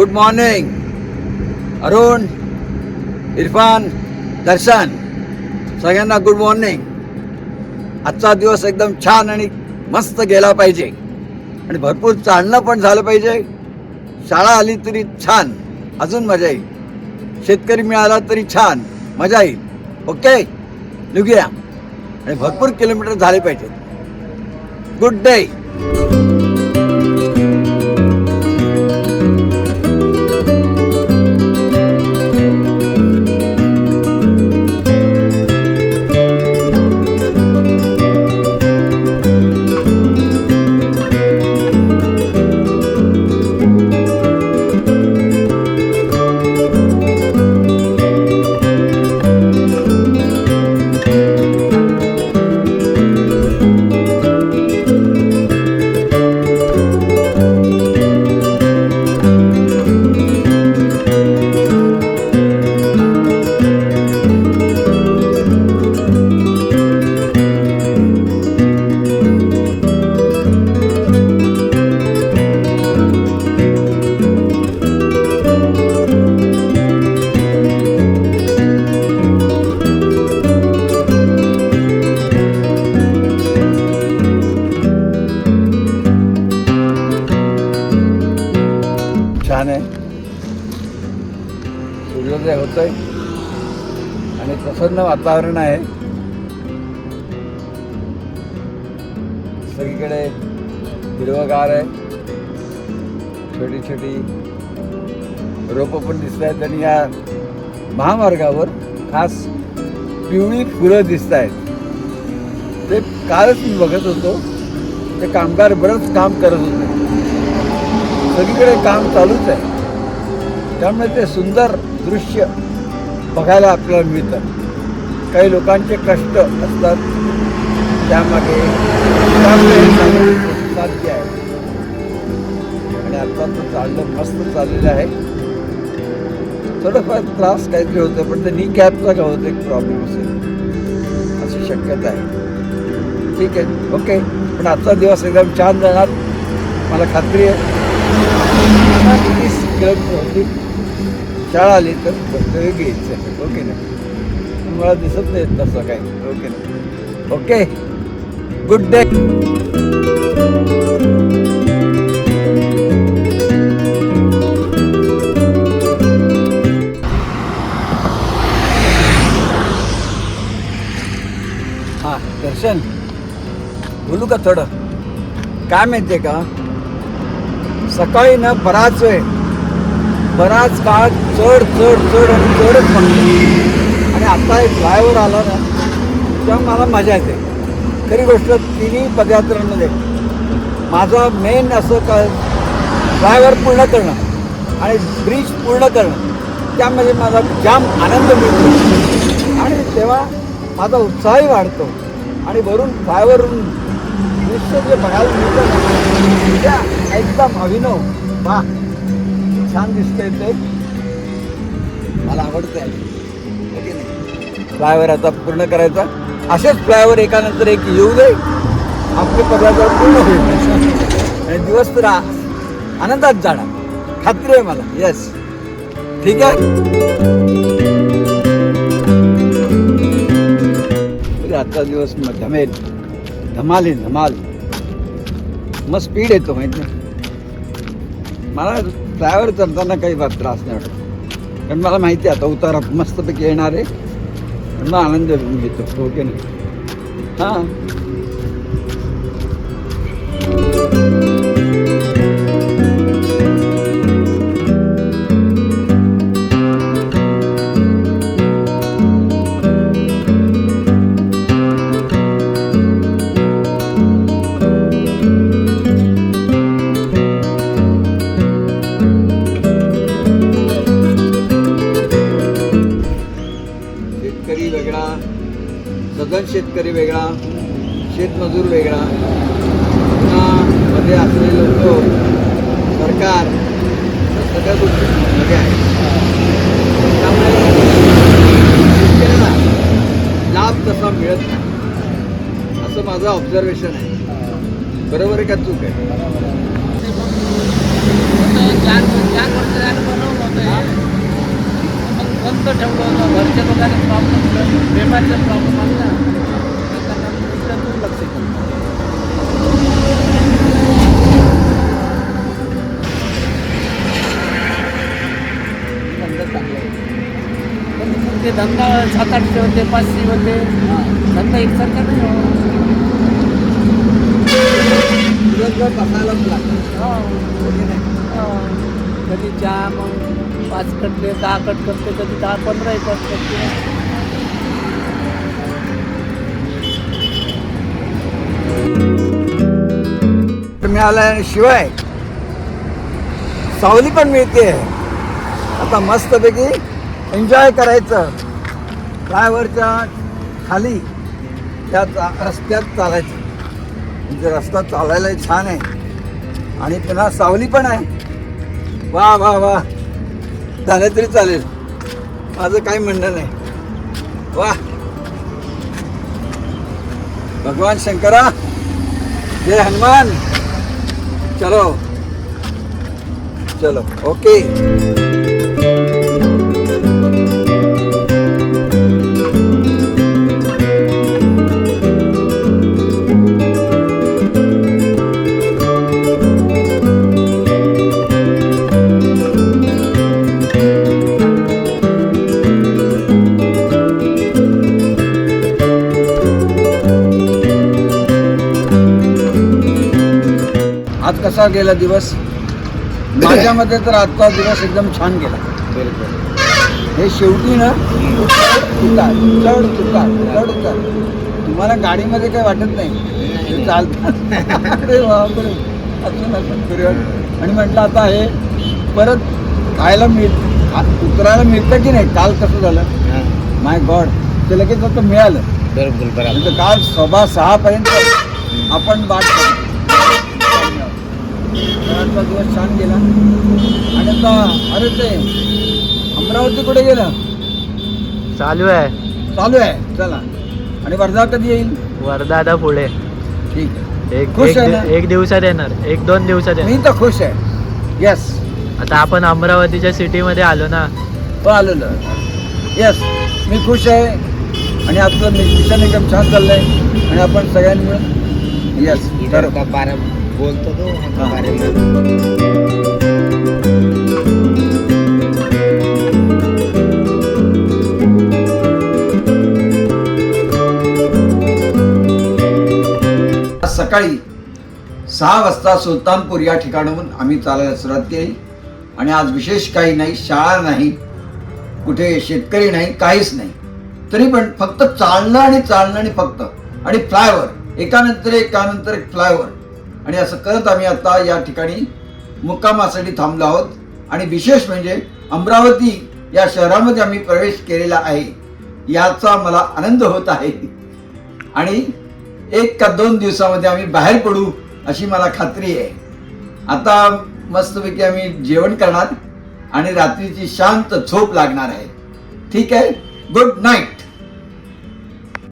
Good morning Arun, Irfan, दर्शन, सगळ्यांना good morning. आजचा दिवस एकदम छान आणि मस्त गेला पाहिजे आणि भरपूर चालणं पण झालं पाहिजे. शाळा आली तरी छान, अजून मजा येईल. शेतकरी मिळाला तरी छान, मजा येईल. ओके, निघूया. आणि भरपूर किलोमीटर झाले पाहिजे. Good day. छान आहे, सूर्योदय होतोय आणि प्रसन्न वातावरण आहे. सगळीकडे हिरवगार आहे. छोटी छोटी रोपं पण दिसत आहेत आणि या महामार्गावर खास पिवळी फुलं दिसत आहेत. ते कालच मी बघत होतो. ते कामगार बरंच काम करत होते. सगळीकडे काम चालूच आहे, त्यामुळे ते सुंदर दृश्य बघायला आपल्याला मिळतं. काही लोकांचे कष्ट असतात त्यामागे साध्य आहे. आणि आता तो चाललं मस्त चाललेलं आहे. थोडंफार त्रास काहीतरी होतं, पण ते नी कॅपचा का होतं एक प्रॉब्लेम असेल अशी शक्यता आहे. ठीक आहे, ओके. पण आजचा दिवस एकदम छान जाणार, मला खात्री आहे. 30 किलोमीटर होती. शाळा आली तर वेगळी इच्छा आहे. ओके ना, मला दिसत नाही तसं काही. ओके ना, ओके. Good day. हां दर्शन, बोलू का थोडं? काय माहिती आहे का, सकाळी ना बराच काळ चढ आणि चढच म्हणतो. आणि आता एक फ्लायओव्हर आला ना, तेव्हा मला मजा येते. खरी गोष्ट, तिन्ही पदयात्रांमध्ये माझा मेन असं का फ्लायओव्हर पूर्ण करणं आणि ब्रिज पूर्ण करणं, त्यामध्ये माझा जाम आनंद मिळतो. आणि तेव्हा माझा उत्साहही वाढतो. आणि वरून फ्लायओव्हरवरून दृश्य जे बघायला मिळतं त्या एकदम अभिनव, वा छान दिसतंय. ते मला आवडतं आहे. ओके नाही, फ्लायओव्हर आता पूर्ण करायचा. असेच फ्लायओव्हर एकानंतर एक येऊ दे, आपले पदार्थ पूर्ण होईल आणि दिवस तर आनंदात जाणार, खात्री आहे मला. येस, ठीक आहे. आजचा दिवस धमाल. मग स्पीड येतो माहिती आहे. मला फ्लायओव्हर चढताना काही त्रास नाही वाटत, कारण मला माहिती आहे आता उतारा मस्तपैकी येणार आहे. मग आनंद घेतो. ओके ना, हां. वेगळा, सधन शेतकरी वेगळा, शेतमजूर वेगळा, पुन्हा मध्ये असलेले लोक, सरकार, सगळ्या गोष्टी वेगळ्या आहेत. त्यामुळे शेतकऱ्याला लाभ तसा मिळत नाही, असं माझं ऑब्झर्वेशन आहे. बरोबर आहे का चूक आहे? 4 वर्ष ते धंदा 700-800 होते, 500 होते. धंदा एकसारखा नाही हो. दिवसभर बसायलाच लागतं. हो. हो की नाही? हो. कधी चहा मग 5 कटले 10 कट करते, कधी 10-15 कट करते. मिळाल्या शिवाय सावली पण मिळते. आता मस्तपैकी एन्जॉय करायचं. फ्लायओव्हरच्या खाली त्या रस्त्यात चालायचं. म्हणजे रस्ता चालायला छान आहे आणि पुन्हा सावली पण आहे. वा वा वा, झालं तरी चालेल, माझं काही म्हणणं नाही. वा, भगवान शंकरा, जय हनुमान. चलो चलो, ओके. आज कसा गेला दिवस? माझ्या मते तर आजचा दिवस एकदम छान गेला. हे शेवटी ना उतार चढ उतार चढ उतार. तुम्हाला गाडीमध्ये काही वाटत नाही, चालतं. अरे बापरे, असं नसतं फिरत. आणि म्हटलं आता हे परत खायला उतरायला मिळतं की नाही. काल कसं झालं, माय गॉड, ते लगेच आता मिळालं. म्हणजे काल 6:15 आपण बाट केली. आजचा दिवस छान गेला. आणि आता अरे ते अमरावती कुठे गेलं? चालू आहे. चालू आहे, चला. आणि वर्धा कधी येईल? वर्धा आता पुढे. ठीक आहे. एक खुश आहे ना? एक दिवसात येणार, 1-2 दिवसात येणार. मी तर खुश आहे. येस, आता आपण अमरावतीच्या सिटीमध्ये आलो ना. आलेलं. येस, मी खुश आहे. आणि आपलं मिशन एकदम छान चाललंय. आणि आपण सगळ्यांनी मिळून येस बोलतो तो सकाळी 6 वाजता सुलतानपूर या ठिकाणाहून आम्ही चालायला सुरुवात केली. आणि आज विशेष काही नाही, शाळा नाही, कुठे शेतकरी नाही, काहीच नाही. तरी पण फक्त चालणं आणि फक्त आणि फ्लायओव्हर, एकानंतर एक फ्लायओव्हर. आणि असं करत आम्ही आता या ठिकाणी मुक्कामासाठी थांबलो आहोत. आणि विशेष म्हणजे अमरावती या शहरामध्ये आम्ही प्रवेश केलेला आहे, याचा मला आनंद होत आहे. आणि 1 का 2 दिवसामध्ये आम्ही बाहेर पडू अशी मला खात्री आहे. आता मस्तपैकी आम्ही जेवण करणार आणि रात्रीची शांत झोप लागणार आहे. ठीक आहे, गुड नाईट.